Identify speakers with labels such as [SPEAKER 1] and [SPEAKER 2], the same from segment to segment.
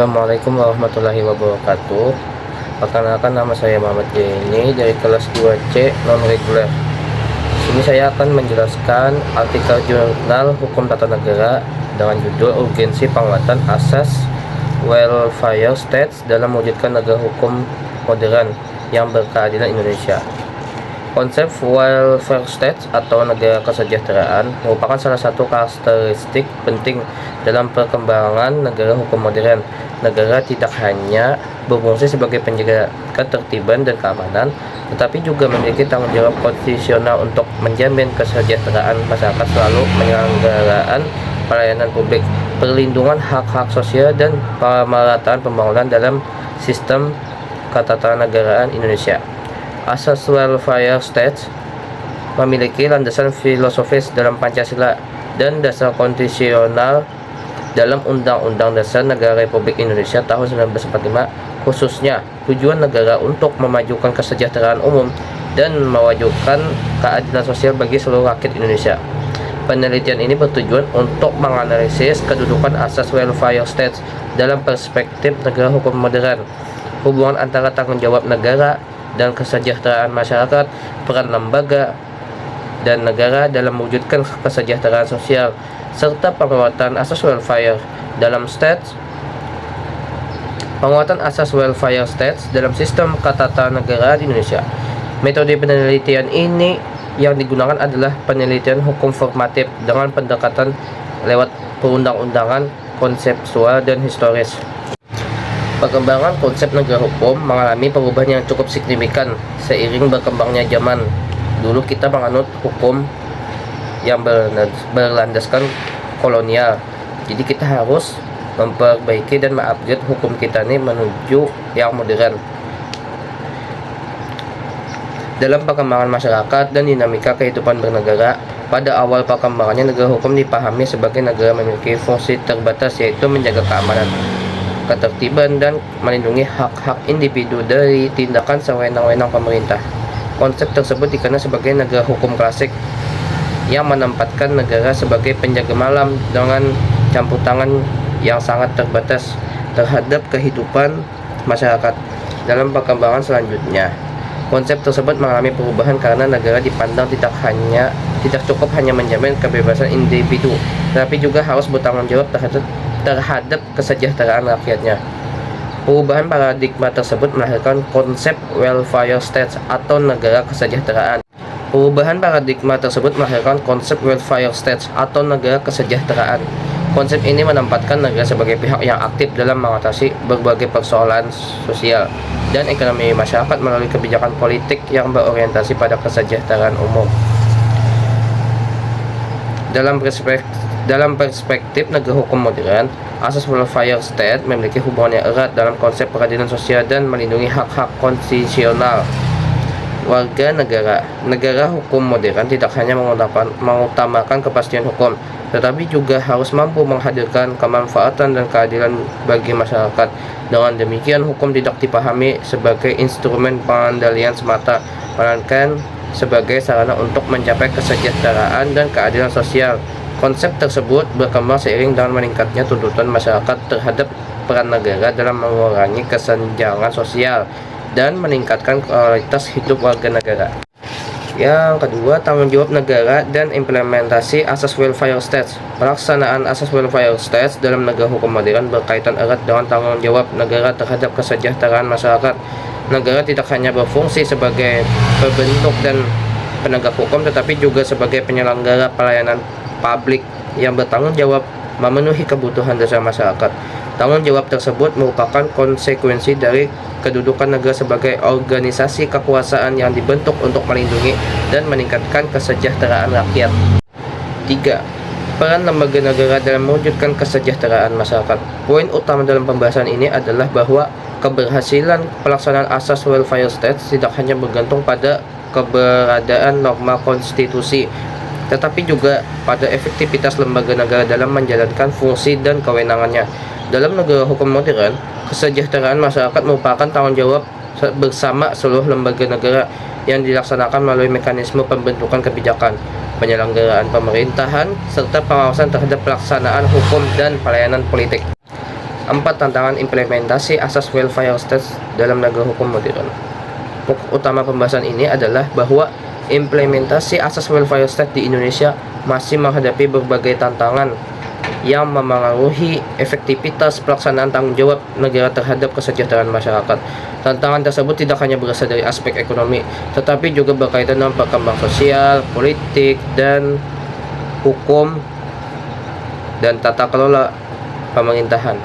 [SPEAKER 1] Assalamualaikum warahmatullahi wabarakatuh. Perkenalkan, nama saya Muhammad Jenny dari kelas 2C non-reguler. Sini saya akan menjelaskan artikel jurnal Hukum Tata Negara dengan judul Urgensi Penguatan Asas Welfare States dalam mewujudkan negara hukum modern yang berkeadilan Indonesia. Konsep welfare states atau negara kesejahteraan merupakan salah satu karakteristik penting dalam perkembangan negara hukum modern. Negara tidak hanya berfungsi sebagai penjaga ketertiban dan keamanan, tetapi juga memiliki tanggung jawab konstitusional untuk menjamin kesejahteraan masyarakat selalu penyelenggaraan pelayanan publik, perlindungan hak-hak sosial, dan pemerataan pembangunan dalam sistem ketatanegaraan Indonesia. Asas welfare states memiliki landasan filosofis dalam Pancasila dan dasar konstitusional dalam Undang-Undang Dasar Negara Republik Indonesia tahun 1945, khususnya tujuan negara untuk memajukan kesejahteraan umum dan mewujudkan keadilan sosial bagi seluruh rakyat Indonesia. Penelitian ini bertujuan untuk menganalisis kedudukan asas welfare states dalam perspektif negara hukum modern, hubungan antara tanggung jawab negara dan kesejahteraan masyarakat, peran lembaga dan negara dalam mewujudkan kesejahteraan sosial, serta penguatan asas welfare dalam states. Penguatan asas welfare states dalam sistem ketatanegaraan di Indonesia. Metode penelitian ini yang digunakan adalah penelitian hukum formatif dengan pendekatan lewat perundang-undangan, konseptual, dan historis. Perkembangan konsep negara hukum mengalami perubahan yang cukup signifikan seiring berkembangnya zaman. Dulu kita menganut hukum yang berlandaskan kolonial, jadi kita harus memperbaiki dan mengupgrade hukum kita ini menuju yang modern. Dalam perkembangan masyarakat dan dinamika kehidupan bernegara, pada awal perkembangannya negara hukum dipahami sebagai negara memiliki fungsi terbatas, yaitu menjaga keamanan, ketertiban, dan melindungi hak-hak individu dari tindakan sewenang-wenang pemerintah. Konsep tersebut dikenal sebagai negara hukum klasik yang menempatkan negara sebagai penjaga malam dengan campur tangan yang sangat terbatas terhadap kehidupan masyarakat. Dalam perkembangan selanjutnya, konsep tersebut mengalami perubahan karena negara dipandang tidak cukup hanya menjamin kebebasan individu, tetapi juga harus bertanggung jawab terhadap kesejahteraan rakyatnya. Perubahan paradigma tersebut melahirkan konsep welfare states atau negara kesejahteraan. Konsep ini menempatkan negara sebagai pihak yang aktif dalam mengatasi berbagai persoalan sosial dan ekonomi masyarakat melalui kebijakan politik yang berorientasi pada kesejahteraan umum. Dalam perspektif negara hukum modern, asas welfare state memiliki hubungan yang erat dalam konsep peradilan sosial dan melindungi hak-hak konstitusional warga negara. Negara hukum modern tidak hanya mengutamakan kepastian hukum, tetapi juga harus mampu menghadirkan kemanfaatan dan keadilan bagi masyarakat. Dengan demikian, hukum tidak dipahami sebagai instrumen pengendalian semata, melainkan sebagai sarana untuk mencapai kesejahteraan dan keadilan sosial. Konsep tersebut berkembang seiring dengan meningkatnya tuntutan masyarakat terhadap peran negara dalam mengurangi kesenjangan sosial dan meningkatkan kualitas hidup warga negara. Yang kedua, tanggung jawab negara dan implementasi asas welfare states. Pelaksanaan asas welfare states dalam negara hukum modern berkaitan erat dengan tanggung jawab negara terhadap kesejahteraan masyarakat. Negara tidak hanya berfungsi sebagai pembentuk dan penegak hukum, tetapi juga sebagai penyelenggara pelayanan publik yang bertanggung jawab memenuhi kebutuhan dasar masyarakat. Tanggung jawab tersebut merupakan konsekuensi dari kedudukan negara sebagai organisasi kekuasaan yang dibentuk untuk melindungi dan meningkatkan kesejahteraan rakyat. 3. Peran lembaga negara dalam mewujudkan kesejahteraan masyarakat. Poin utama dalam pembahasan ini adalah bahwa keberhasilan pelaksanaan asas welfare states tidak hanya bergantung pada keberadaan norma konstitusi, tetapi juga pada efektivitas lembaga negara dalam menjalankan fungsi dan kewenangannya. Dalam negara hukum modern, kesejahteraan masyarakat merupakan tanggung jawab bersama seluruh lembaga negara yang dilaksanakan melalui mekanisme pembentukan kebijakan, penyelenggaraan pemerintahan, serta pengawasan terhadap pelaksanaan hukum dan pelayanan politik. 4. Tantangan implementasi asas welfare state dalam negara hukum modern. Pokok utama pembahasan ini adalah bahwa implementasi asas welfare state di Indonesia masih menghadapi berbagai tantangan yang memengaruhi efektivitas pelaksanaan tanggung jawab negara terhadap kesejahteraan masyarakat. Tantangan tersebut tidak hanya berasal dari aspek ekonomi, tetapi juga berkaitan dengan perkembangan sosial, politik, dan hukum dan tata kelola pemerintahan.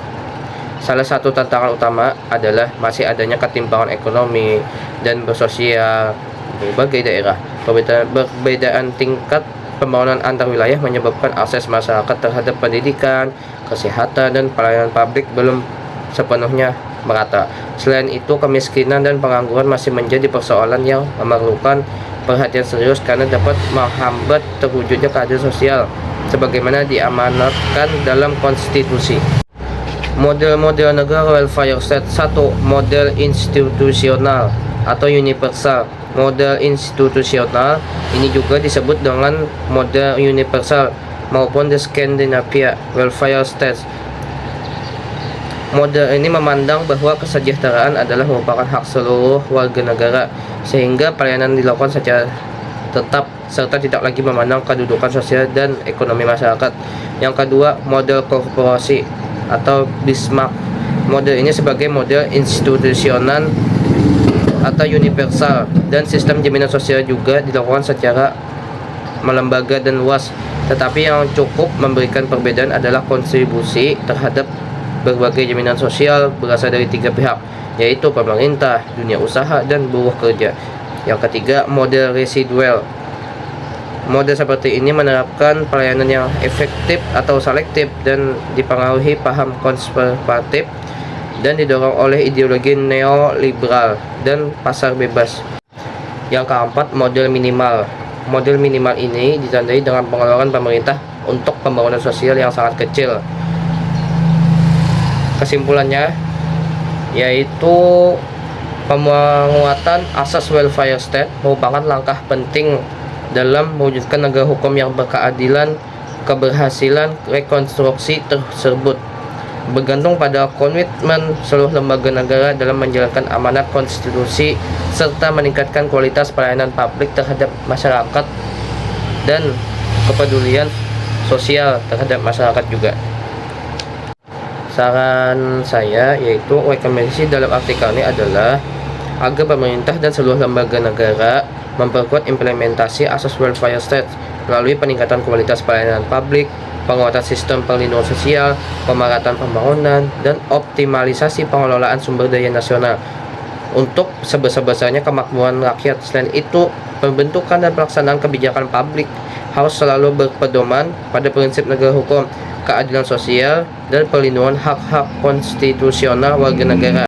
[SPEAKER 1] Salah satu tantangan utama adalah masih adanya ketimpangan ekonomi dan bersosial di berbagai daerah. Perbedaan tingkat pembangunan antar wilayah menyebabkan akses masyarakat terhadap pendidikan, kesehatan, dan pelayanan publik belum sepenuhnya merata. Selain itu, kemiskinan dan pengangguran masih menjadi persoalan yang memerlukan perhatian serius karena dapat menghambat terwujudnya keadilan sosial sebagaimana diamanatkan dalam konstitusi. Model-model negara welfare state. 1. Model institusional atau universal. Model institusional ini juga disebut dengan model universal maupun the Scandinavia welfare states. Model ini memandang bahwa kesejahteraan adalah merupakan hak seluruh warga negara, sehingga pelayanan dilakukan secara tetap serta tidak lagi memandang kedudukan sosial dan ekonomi masyarakat. Yang kedua, model korporasi atau Bismarck. Model ini sebagai model institusional atau universal, dan sistem jaminan sosial juga dilakukan secara melembaga dan luas, tetapi yang cukup memberikan perbedaan adalah kontribusi terhadap berbagai jaminan sosial berasal dari 3 pihak, yaitu pemerintah, dunia usaha, dan buruh kerja. Yang ketiga, model residual. Model seperti ini menerapkan pelayanan yang efektif atau selektif dan dipengaruhi paham konservatif dan didorong oleh ideologi neoliberal dan pasar bebas. Yang keempat, model minimal. Model minimal ini ditandai dengan pengeluaran pemerintah untuk pembangunan sosial yang sangat kecil. Kesimpulannya yaitu penguatan asas welfare state merupakan langkah penting dalam mewujudkan negara hukum yang berkeadilan. Keberhasilan rekonstruksi tersebut bergantung pada komitmen seluruh lembaga negara dalam menjalankan amanat konstitusi serta meningkatkan kualitas pelayanan publik terhadap masyarakat dan kepedulian sosial terhadap masyarakat juga. Saran saya yaitu rekomendasi dalam artikel ini adalah agar pemerintah dan seluruh lembaga negara memperkuat implementasi asas welfare state melalui peningkatan kualitas pelayanan publik, penguatan sistem perlindungan sosial, pemerataan pembangunan, dan optimalisasi pengelolaan sumber daya nasional untuk sebesar-besarnya kemakmuran rakyat. Selain itu, pembentukan dan pelaksanaan kebijakan publik harus selalu berpedoman pada prinsip negara hukum, keadilan sosial, dan perlindungan hak-hak konstitusional warga negara.